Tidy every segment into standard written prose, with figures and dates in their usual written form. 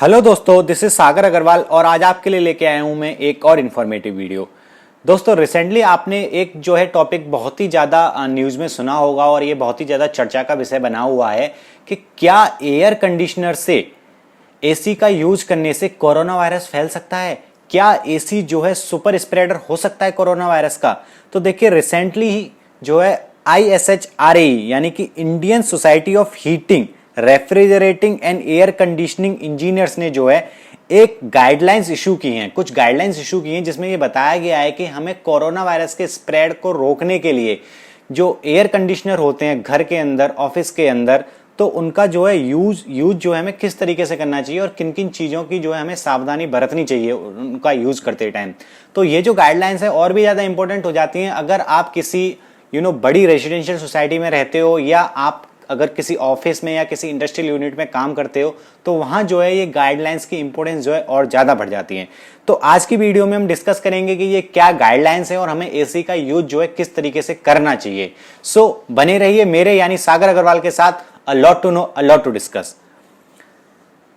Hello दोस्तों, this is सागर अग्रवाल और आज आपके लिए लेके आया हूं मैं एक और इन्फॉर्मेटिव वीडियो। दोस्तों, रिसेंटली आपने एक जो है टॉपिक बहुत ही ज़्यादा न्यूज़ में सुना होगा और ये बहुत ही ज़्यादा चर्चा का विषय बना हुआ है कि क्या एयर कंडीशनर से एसी का यूज करने से कोरोना वायरस फैल सकता है। क्या एसी जो है सुपर स्प्रेडर हो सकता है कोरोना वायरस का। तो देखिए, रिसेंटली ही जो है ISHRAE यानी कि Indian society of heating, refrigerating and air conditioning engineers ने जो है एक गाइडलाइंस इशू की हैं, कुछ गाइडलाइंस इशू की हैं जिसमें ये बताया गया है कि हमें कोरोना वायरस के स्प्रेड को रोकने के लिए जो एयर कंडीशनर होते हैं घर के अंदर, ऑफिस के अंदर, तो उनका जो है यूज जो है हमें किस तरीके से करना चाहिए और किन किन चीज़ों की जो है हमें सावधानी बरतनी चाहिए उनका यूज करते टाइम। तो ये जो गाइडलाइंस है और भी ज़्यादा इंपॉर्टेंट हो जाती हैं अगर आप किसी बड़ी रेजिडेंशियल सोसाइटी में रहते हो या आप अगर किसी ऑफिस में या किसी इंडस्ट्रियल यूनिट में काम करते हो तो वहां जो है ये गाइडलाइंस की इंपॉर्टेंस जो है और ज्यादा बढ़ जाती है। तो आज की वीडियो में हम डिस्कस करेंगे कि ये क्या गाइडलाइंस है और हमें एसी का यूज जो है किस तरीके से करना चाहिए। सो बने रहिए मेरे यानी सागर अग्रवाल के साथ। A lot to know, a lot to discuss.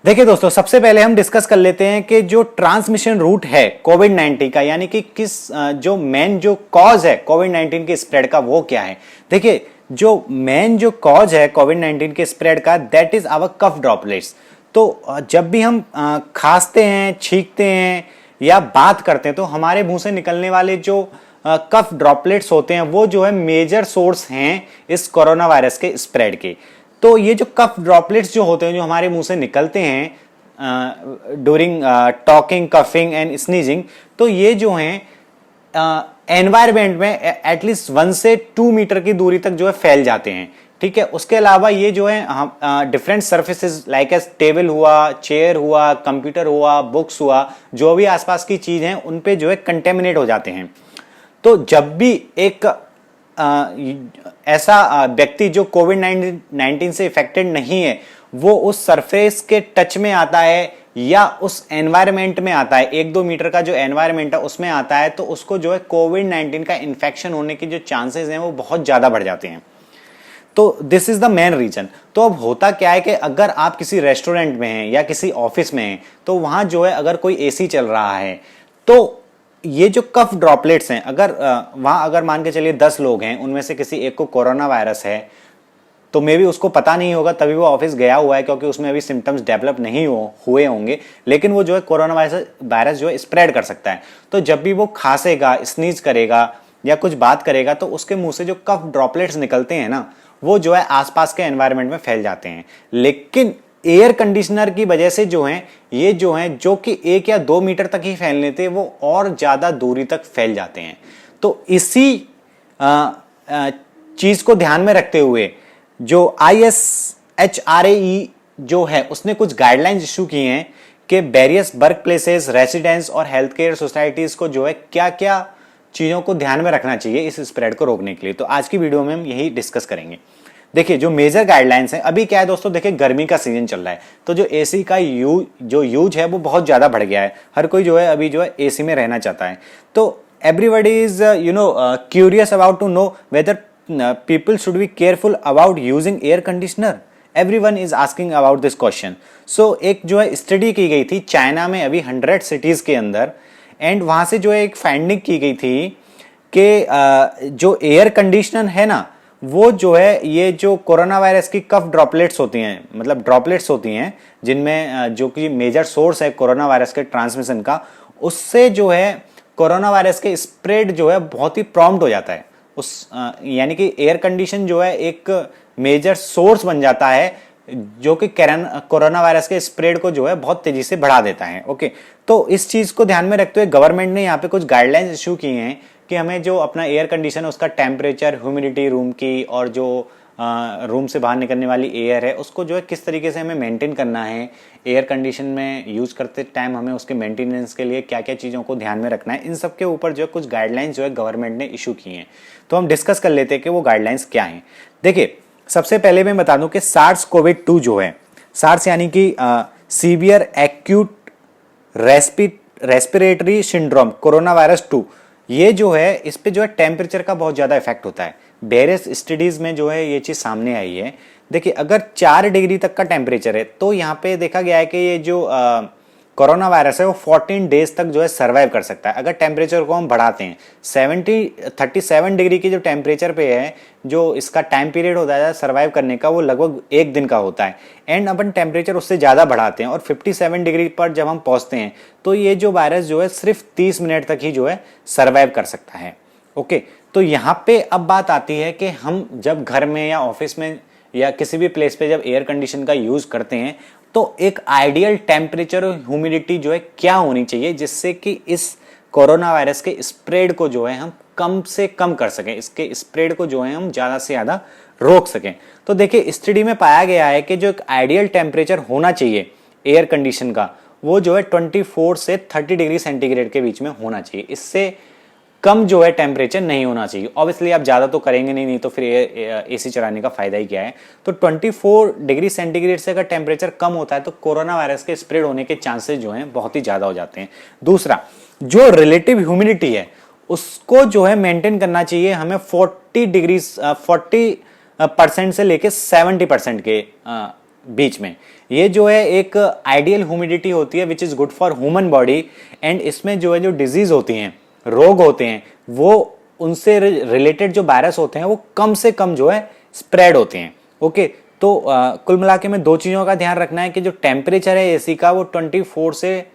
देखिए दोस्तों, सबसे पहले हम डिस्कस कर लेते हैं कि जो ट्रांसमिशन रूट है कोविड-19 का, यानी कि किस जो मेन जो कॉज है कोविड-19 के स्प्रेड का, वो क्या है। देखिए, जो मेन जो कॉज है कोविड-19 के स्प्रेड का, that is our cough droplets. तो जब भी हम खांसते हैं, छींकते हैं या बात करते हैं तो हमारे मुंह से निकलने वाले जो कफ ड्रॉपलेट्स होते हैं वो जो है मेजर सोर्स हैं इस कोरोना वायरस के स्प्रेड के। तो ये जो कफ ड्रॉपलेट्स जो होते हैं जो हमारे मुंह से निकलते हैं during talking, coughing and sneezing, तो ये जो हैं एनवायरमेंट में एटलीस्ट 1 से 2 मीटर की दूरी तक जो है फैल जाते हैं। ठीक है, उसके अलावा ये जो है different surfaces like S table हुआ, चेयर हुआ, कंप्यूटर हुआ, बुक्स हुआ, जो भी आसपास की चीज हैं उन पे जो है कंटेमिनेट हो जाते हैं। तो जब भी एक ऐसा व्यक्ति जो कोविड-19 से इफेक्टेड नहीं है वो उस सरफेस के टच में आता है या उस एनवायरमेंट में आता है, 1-2 मीटर का जो एनवायरमेंट है उसमें आता है, तो उसको जो है कोविड-19 का इन्फेक्शन होने के जो चांसेस हैं वो बहुत ज्यादा बढ़ जाते हैं। तो this is the main reason. तो अब होता क्या है कि अगर आप किसी रेस्टोरेंट में हैं या किसी ऑफिस में हैं तो वहां जो है अगर कोई एसी चल रहा है तो ये जो कफ ड्रॉपलेट्स हैं, अगर वहां अगर मान के चलिए 10 लोग हैं, उनमें से किसी एक को कोरोना वायरस है तो मे भी उसको पता नहीं होगा, तभी वो ऑफिस गया हुआ है क्योंकि उसमें अभी सिम्टम्स डेवलप नहीं हुए होंगे, लेकिन वो जो है कोरोना वायरस जो है स्प्रेड कर सकता है। तो जब भी वो खांसेगा, स्नीज करेगा या कुछ बात करेगा तो उसके मुंह से जो कफ ड्रॉपलेट्स निकलते हैं ना, वो जो है आसपास के एनवायरमेंट में फैल जाते हैं। लेकिन एयर कंडीशनर की वजह से जो है ये जो है जो कि 1 या 2 मीटर तक ही फैलने थे वो और ज्यादा दूरी तक फैल जाते हैं। तो इसी चीज को ध्यान में रखते हुए जो ISHRAE जो है उसने कुछ गाइडलाइंस इशू की हैं कि वेरियस वर्क प्लेसेस, रेसिडेंस और हेल्थ केयर सोसाइटीज को जो है क्या क्या चीजों को ध्यान में रखना चाहिए इस स्प्रेड को रोकने के लिए। तो आज की वीडियो में हम यही डिस्कस करेंगे। देखिए, जो मेजर गाइडलाइंस हैं, अभी क्या है दोस्तों, देखिए गर्मी का सीजन चल रहा है तो जो एसी का यूज है वो बहुत ज्यादा बढ़ गया है। हर कोई जो है अभी जो है एसी में रहना चाहता है। तो everybody is curious about to know whether people should be careful about using air conditioner. Everyone is asking about this question. So एक जो है स्टडी की गई थी चाइना में अभी 100 सिटीज के अंदर, एंड वहां से जो है एक फाइंडिंग की गई थी कि जो एयर कंडीशनर है ना वो जो है ये जो कोरोना वायरस की कफ ड्रॉपलेट्स होती हैं, मतलब ड्रॉपलेट्स होती हैं जिनमें जो कि मेजर सोर्स है कोरोना वायरस के ट्रांसमिशन का, उससे जो है कोरोना वायरस के स्प्रेड जो है बहुत ही प्रॉम्प्ट हो जाता है। यानी कि एयर कंडीशन जो है एक मेजर सोर्स बन जाता है जो कि कोरोना वायरस के स्प्रेड को जो है बहुत तेजी से बढ़ा देता है। ओके, तो इस चीज को ध्यान में रखते हुए गवर्नमेंट ने यहाँ पे कुछ गाइडलाइंस इशू की हैं कि हमें जो अपना एयर कंडीशन है उसका टेम्परेचर, ह्यूमिडिटी रूम की और जो रूम से बाहर निकलने वाली एयर है उसको जो है किस तरीके से हमें मेंटेन करना है। एयर कंडीशन में यूज करते टाइम हमें उसके मेंटेनेंस के लिए क्या क्या चीज़ों को ध्यान में रखना है, इन सब के ऊपर जो है कुछ गाइडलाइंस जो है गवर्नमेंट ने इशू की हैं। तो हम डिस्कस कर लेते हैं कि वो गाइडलाइंस क्या हैं। देखिए, सबसे पहले मैं बता दूं कि SARS-CoV-2 जो है, सार्स यानी कि severe acute respiratory syndrome corona virus 2, ये जो है इस पे जो है टेम्परेचर का बहुत ज़्यादा इफेक्ट होता है। वेरियस स्टडीज में जो है ये चीज़ सामने आई है। देखिए अगर 4 डिग्री तक का टेम्परेचर है तो यहाँ पे देखा गया है कि ये जो कोरोना वायरस है वो 14 डेज तक जो है सर्वाइव कर सकता है। अगर टेम्परेचर को हम बढ़ाते हैं 37 डिग्री की जो टेम्परेचर पे है, जो इसका टाइम पीरियड होता है सर्वाइव करने का, वो लगभग 1 दिन का होता है। एंड अपन टेम्परेचर उससे ज़्यादा बढ़ाते हैं और 57 डिग्री पर जब हम पहुँचते हैं तो ये जो वायरस जो है सिर्फ 30 मिनट तक ही जो है सर्वाइव कर सकता है। ओके, तो यहाँ पे अब बात आती है कि हम जब घर में या ऑफिस में या किसी भी प्लेस पे जब एयर कंडीशन का यूज करते हैं तो एक आइडियल टेम्परेचर और ह्यूमिडिटी जो है क्या होनी चाहिए, जिससे कि इस कोरोना वायरस के स्प्रेड को जो है हम कम से कम कर सकें, इसके स्प्रेड को जो है हम ज्यादा से ज्यादा रोक सकें। तो देखिए स्टडी में पाया गया है कि जो एक आइडियल टेम्परेचर होना चाहिए एयर कंडीशन का, वो जो है 24 से 30 डिग्री सेंटीग्रेड के बीच में होना चाहिए। इससे कम जो है टेम्परेचर नहीं होना चाहिए। ऑब्वियसली आप ज़्यादा तो करेंगे नहीं तो फिर एसी चलाने का फायदा ही क्या है। तो 24 डिग्री सेंटीग्रेड से अगर टेम्परेचर कम होता है तो कोरोना वायरस के स्प्रेड होने के चांसेस जो हैं बहुत ही ज़्यादा हो जाते हैं। दूसरा, जो रिलेटिव ह्यूमिडिटी है उसको जो है मेंटेन करना चाहिए हमें 40% से लेके 70% के बीच में। ये जो है एक आइडियल ह्यूमिडिटी होती है which is good for human body. And इसमें जो है जो डिजीज होती हैं, रोग होते हैं, वो उनसे रिलेटेड जो वायरस होते हैं वो कम से कम जो है स्प्रेड होते हैं। ओके, तो कुल मिला के में 2 चीज़ों का ध्यान रखना है कि जो टेम्परेचर है एसी का वो 24 से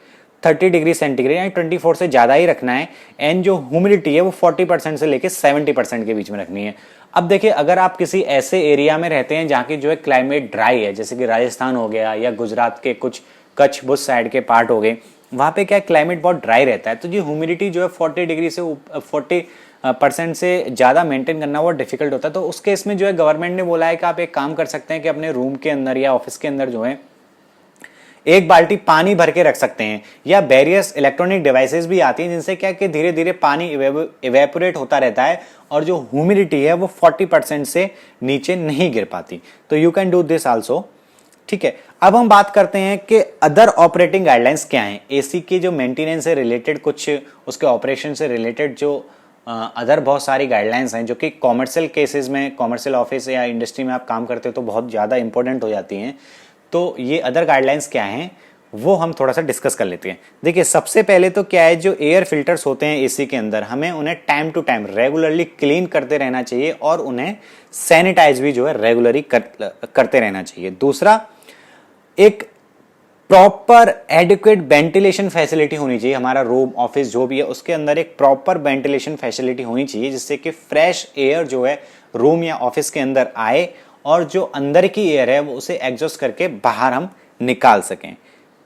30 डिग्री सेंटीग्रेड यानी 24 से ज़्यादा ही रखना है। एंड जो ह्यूमिडिटी है वो 40% से लेके 70% के बीच में रखनी है। अब देखिए अगर आप किसी ऐसे एरिया में रहते हैं जहाँ की जो है क्लाइमेट ड्राई है, जैसे कि राजस्थान हो गया या गुजरात के कुछ कच्छ भुज साइड के पार्ट हो गए, वहाँ पे क्या क्लाइमेट बहुत ड्राई रहता है, तो जो ह्यूमिडिटी जो है 40 डिग्री से 40% से ज़्यादा मेंटेन करना वो डिफिकल्ट होता है। तो उस केस में जो है गवर्नमेंट ने बोला है कि आप एक काम कर सकते हैं कि अपने रूम के अंदर या ऑफिस के अंदर जो है 1 बाल्टी पानी भर के रख सकते हैं, या वेरियस इलेक्ट्रॉनिक डिवाइसेस भी आती हैं जिनसे क्या कि धीरे धीरे पानी इवेपोरेट होता रहता है और जो ह्यूमिडिटी है वो 40% से नीचे नहीं गिर पाती। तो you can do this also. ठीक है, अब हम बात करते हैं कि अदर ऑपरेटिंग गाइडलाइंस क्या हैं। एसी की जो मेंटेनेंस से रिलेटेड, कुछ उसके ऑपरेशन से रिलेटेड जो अदर बहुत सारी गाइडलाइंस हैं जो कि कॉमर्शियल केसेस में, कॉमर्शियल ऑफिस या इंडस्ट्री में आप काम करते हो तो बहुत ज़्यादा इंपॉर्टेंट हो जाती हैं। तो ये अदर गाइडलाइंस क्या हैं वो हम थोड़ा सा डिस्कस कर लेते हैं। देखिए सबसे पहले तो क्या है, जो एयर फिल्टर्स होते हैं एसी के अंदर, हमें उन्हें time to time regularly clean करते रहना चाहिए और उन्हें सैनिटाइज भी जो है रेगुलरली करते रहना चाहिए। दूसरा, एक प्रॉपर एडिक्वेट वेंटिलेशन फैसिलिटी होनी चाहिए। हमारा रूम, ऑफिस जो भी है उसके अंदर एक प्रॉपर वेंटिलेशन फैसिलिटी होनी चाहिए जिससे कि फ्रेश एयर जो है रूम या ऑफिस के अंदर आए और जो अंदर की एयर है वो उसे एग्जॉस्ट करके बाहर हम निकाल सकें।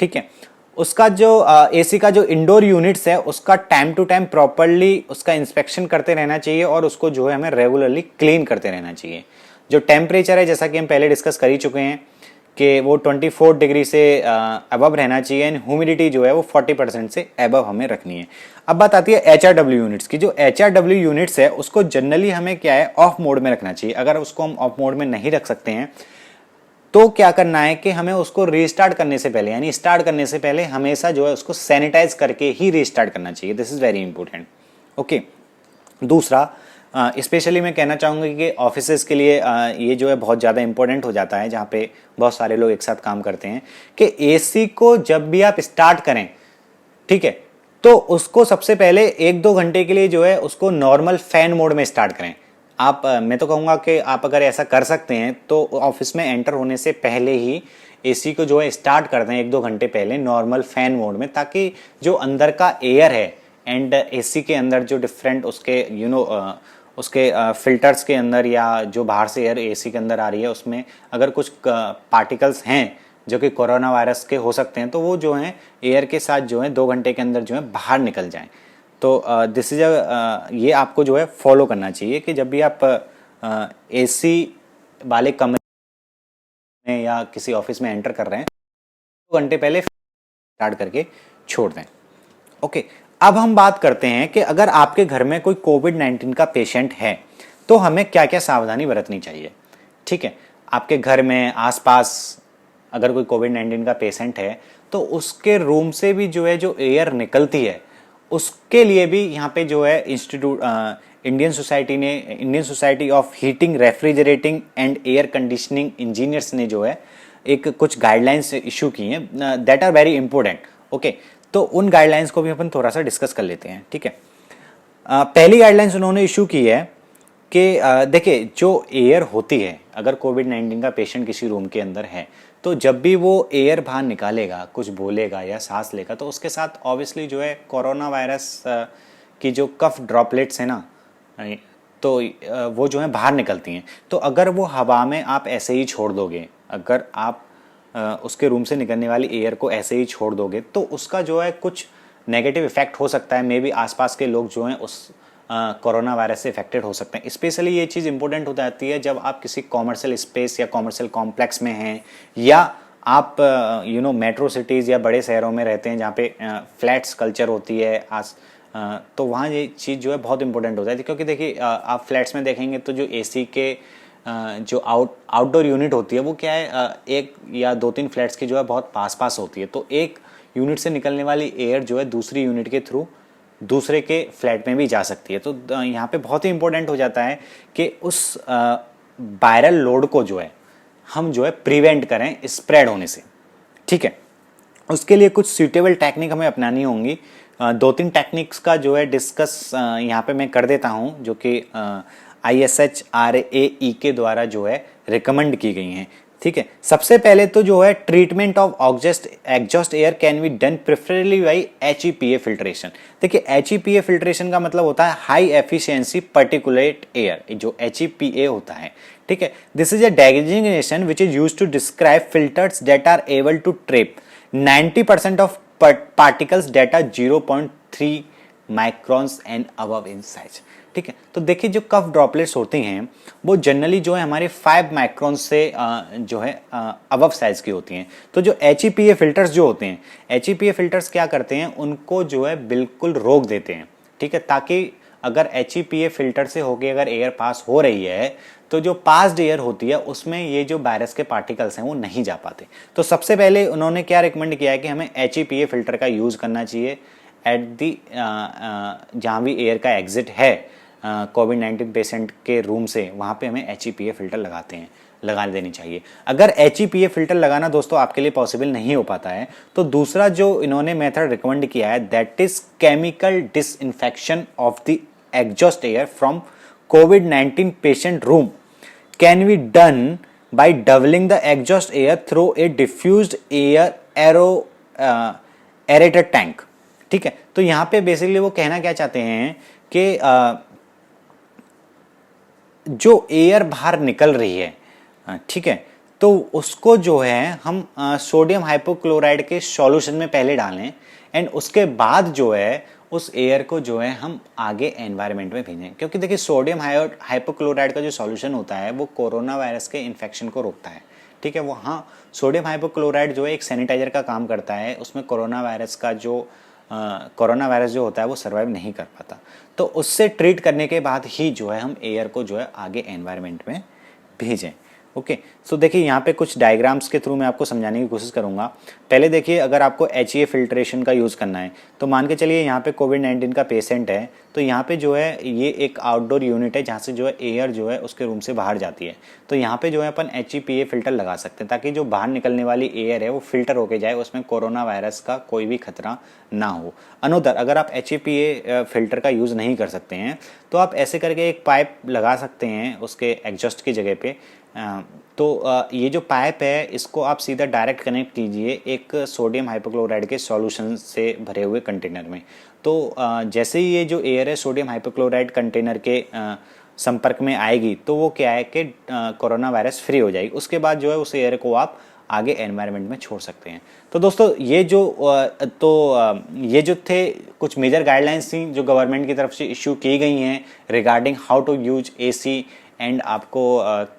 ठीक है, उसका जो एसी का जो इंडोर यूनिट्स है उसका टाइम टू टाइम प्रॉपरली उसका इंस्पेक्शन करते रहना चाहिए और उसको जो है हमें रेगुलरली क्लीन करते रहना चाहिए। जो टेम्परेचर है जैसा कि हम पहले डिस्कस कर ही चुके हैं कि वो 24 डिग्री से अबव रहना चाहिए एंड ह्यूमिडिटी जो है वो 40% से अबव हमें रखनी है। अब बात आती है HRW यूनिट्स की। जो HRW यूनिट्स है उसको जनरली हमें क्या है ऑफ मोड में रखना चाहिए। अगर उसको हम ऑफ मोड में नहीं रख सकते हैं तो क्या करना है कि हमें उसको रीस्टार्ट करने से पहले, यानी स्टार्ट करने से पहले हमेशा जो है उसको सैनिटाइज करके ही रीस्टार्ट करना चाहिए। This is very important. Okay, दूसरा स्पेशली मैं कहना चाहूँगा कि ऑफिसेस के लिए ये जो है बहुत ज़्यादा इंपॉर्टेंट हो जाता है जहाँ पे बहुत सारे लोग एक साथ काम करते हैं कि एसी को जब भी आप स्टार्ट करें, ठीक है, तो उसको सबसे पहले 1-2 घंटे के लिए जो है उसको नॉर्मल फैन मोड में स्टार्ट करें। आप मैं तो कहूँगा कि आप अगर ऐसा कर सकते हैं तो ऑफिस में एंटर होने से पहले ही एसी को जो है स्टार्ट कर दें 1-2 घंटे पहले नॉर्मल फैन मोड में, ताकि जो अंदर का एयर है एंड एसी के अंदर जो डिफरेंट उसके उसके फिल्टर्स के अंदर या जो बाहर से एयर एसी के अंदर आ रही है उसमें अगर कुछ पार्टिकल्स हैं जो कि कोरोना वायरस के हो सकते हैं तो वो जो हैं एयर के साथ जो है 2 घंटे के अंदर जो है बाहर निकल जाएं। तो दिस इज ये आपको जो है फॉलो करना चाहिए कि जब भी आप एसी वाले कमरे में या किसी ऑफिस में एंटर कर रहे हैं 2 घंटे पहले स्टार्ट करके छोड़ दें। ओके, अब हम बात करते हैं कि अगर आपके घर में कोई कोविड-19 का पेशेंट है तो हमें क्या क्या सावधानी बरतनी चाहिए। ठीक है, आपके घर में आसपास अगर कोई कोविड-19 का पेशेंट है तो उसके रूम से भी जो है जो एयर निकलती है उसके लिए भी यहाँ पे जो है Indian society of heating, refrigerating and air conditioning engineers ने जो है एक कुछ गाइडलाइंस इशू की हैं that are very important. Okay, तो उन गाइडलाइंस को भी अपन थोड़ा सा डिस्कस कर लेते हैं, ठीक है। पहली गाइडलाइंस उन्होंने इशू की है कि देखिए जो एयर होती है, अगर कोविड-19 का पेशेंट किसी रूम के अंदर है तो जब भी वो एयर बाहर निकालेगा, कुछ बोलेगा या सांस लेगा, तो उसके साथ ऑब्वियसली जो है कोरोना वायरस की जो कफ ड्रॉपलेट्स है ना, तो वो जो है बाहर निकलती हैं। तो अगर वो हवा में आप ऐसे ही छोड़ दोगे, अगर आप उसके रूम से निकलने वाली एयर को ऐसे ही छोड़ दोगे, तो उसका जो है कुछ नेगेटिव इफेक्ट हो सकता है। मे बी आसपास के लोग जो हैं उस कोरोना वायरस से इफेक्टेड हो सकते हैं। स्पेशली ये चीज़ इंपॉर्टेंट हो जाती है जब आप किसी कॉमर्शियल स्पेस या कॉमर्शियल कॉम्प्लेक्स में हैं, या आप मेट्रो सिटीज़ या बड़े शहरों में रहते हैं जहाँ पे फ्लैट्स कल्चर होती है तो वहाँ ये चीज़ जो है बहुत इंपॉर्टेंट हो जाती है। क्योंकि देखिए आप फ्लैट्स में देखेंगे तो जो एसी के जो आउटडोर यूनिट होती है वो क्या है, एक या दो तीन फ्लैट्स की जो है बहुत पास होती है। तो एक यूनिट से निकलने वाली एयर जो है दूसरी यूनिट के थ्रू दूसरे के फ्लैट में भी जा सकती है। तो यहाँ पे बहुत ही इंपॉर्टेंट हो जाता है कि उस वायरल लोड को जो है हम जो है प्रिवेंट करें स्प्रेड होने से, ठीक है। उसके लिए कुछ सूटेबल टेक्निक हमें अपनानी होंगी। दो तीन टेक्निक्स का जो है डिस्कस यहाँ पे मैं कर देता हूँ, जो कि ISHRAE के द्वारा जो है रिकमेंड की गई हैं, ठीक है। सबसे पहले तो जो है treatment of exhaust air can be done preferably by HEPA filtration. देखिए HEPA फिल्ट्रेशन का मतलब होता है हाई एफिशिएंसी पर्टिकुलेट एयर, जो HEPA होता है, ठीक है। This is a designation which is used to describe filters that are able to trap 90% of particles data 0.3 microns and above in size, ठीक है। तो देखिए जो कफ ड्रॉपलेट्स होती हैं वो जनरली जो है हमारे 5 माइक्रॉन से जो है अबव साइज की होती हैं। तो जो HEPA फिल्टर्स जो होते हैं, HEPA फिल्टर्स क्या करते हैं, उनको जो है बिल्कुल रोक देते हैं, ठीक है, ताकि अगर HEPA फिल्टर से होके अगर एयर पास हो रही है तो जो पास्ड एयर होती है उसमें ये जो वायरस के पार्टिकल्स हैं वो नहीं जा पाते। तो सबसे पहले उन्होंने क्या रिकमेंड किया है कि हमें HEPA फिल्टर का यूज करना चाहिए एट दी जहाँ भी एयर का एग्जिट है कोविड-19 पेशेंट के रूम से, वहाँ पे हमें HEPA फिल्टर लगा देनी चाहिए। अगर HEPA फिल्टर लगाना दोस्तों आपके लिए पॉसिबल नहीं हो पाता है तो दूसरा जो इन्होंने मेथड रिकमेंड किया है that is chemical disinfection of the exhaust air from COVID-19 patient room can be done by doubling the exhaust air through a diffused air aerator tank, ठीक है। तो यहाँ पे बेसिकली वो कहना क्या चाहते हैं कि जो एयर बाहर निकल रही है, ठीक है, तो उसको जो है हम सोडियम हाइपोक्लोराइड के सॉल्यूशन में पहले डालें एंड उसके बाद जो है उस एयर को जो है हम आगे एनवायरनमेंट में भेजें। क्योंकि देखिए सोडियम हाइपोक्लोराइड का जो सॉल्यूशन होता है वो कोरोना वायरस के इन्फेक्शन को रोकता है, ठीक है। वो हाँ, सोडियम हाइपोक्लोराइड जो है एक सैनिटाइजर का काम करता है, उसमें कोरोना वायरस जो होता है वो सर्वाइव नहीं कर पाता। तो उससे ट्रीट करने के बाद ही जो है हम एयर को जो है आगे एनवायरनमेंट में भेजें। ओके, सो देखिए यहाँ पे कुछ डायग्राम्स के थ्रू मैं आपको समझाने की कोशिश करूँगा। पहले देखिए अगर आपको HEPA फिल्ट्रेशन का यूज़ करना है तो मान के चलिए यहाँ पे कोविड-19 का पेशेंट है, तो यहाँ पे जो है ये एक आउटडोर यूनिट है जहाँ से जो है एयर जो है उसके रूम से बाहर जाती है। तो यहाँ पे जो है अपन HEPA फिल्टर लगा सकते हैं ताकि जो बाहर निकलने वाली एयर है वो फिल्टर होके जाए, उसमें कोरोना वायरस का कोई भी खतरा ना हो। अनोदर अगर आप HEPA फिल्टर का यूज़ नहीं कर सकते हैं तो आप ऐसे करके एक पाइप लगा सकते हैं उसके एग्जॉस्ट की जगह पे। तो ये जो पाइप है इसको आप सीधा डायरेक्ट कनेक्ट कीजिए एक सोडियम हाइपोक्लोराइड के सॉल्यूशन से भरे हुए कंटेनर में। तो जैसे ही ये जो एयर है सोडियम हाइपोक्लोराइड कंटेनर के संपर्क में आएगी तो वो क्या है कि कोरोना वायरस फ्री हो जाएगी। उसके बाद जो है उस एयर को आप आगे एनवायरनमेंट में छोड़ सकते हैं। तो दोस्तों ये जो थे कुछ मेजर गाइडलाइंस थी जो गवर्नमेंट की तरफ से इशू की गई हैं regarding how to use AC and आपको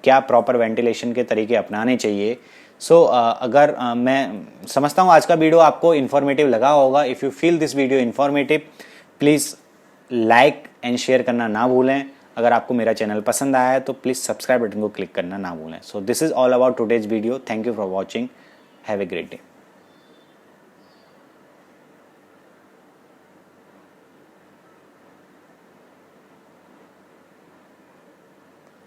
क्या प्रॉपर वेंटिलेशन के तरीके अपनाने चाहिए। सो अगर मैं समझता हूँ आज का वीडियो आपको इन्फॉर्मेटिव लगा होगा। If you feel this video informative please like and share करना ना भूलें। अगर आपको मेरा चैनल पसंद आया है तो प्लीज़ सब्सक्राइब बटन को क्लिक करना ना भूलें। So this is all about today's video. Thank you for watching. Have a great day.